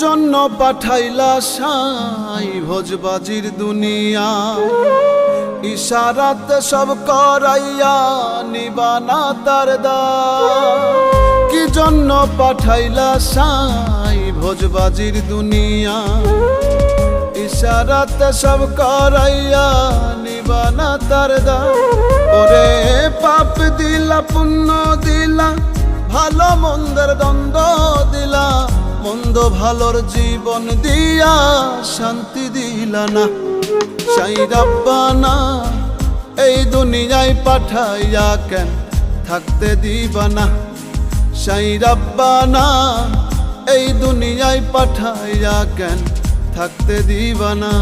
জন্য পাঠাইলা সাই ভোজবাজির দুনিয়া ইশারাতে সব করাইয়া নিবানা তার দা কি জন্য পাঠাইলা সাই ভোজবাজির দুনিয়া ইশারাতে সব করাইয়া নিবানা তার দা ওরে পাপ দিলা পুণ্য দিলা ভালো মন্দের দ্বন্দ্ব দিলা মন্দ ভালোর জীবন দিয়া শান্তি দিলা না সাই রাব্বানা এই দুনিয়ায় পাঠাইয়া কেন থাকতে দিবা না সাই রাব্বানা এই দুনিয়ায় পাঠাইয়া কেন থাকতে দিবা না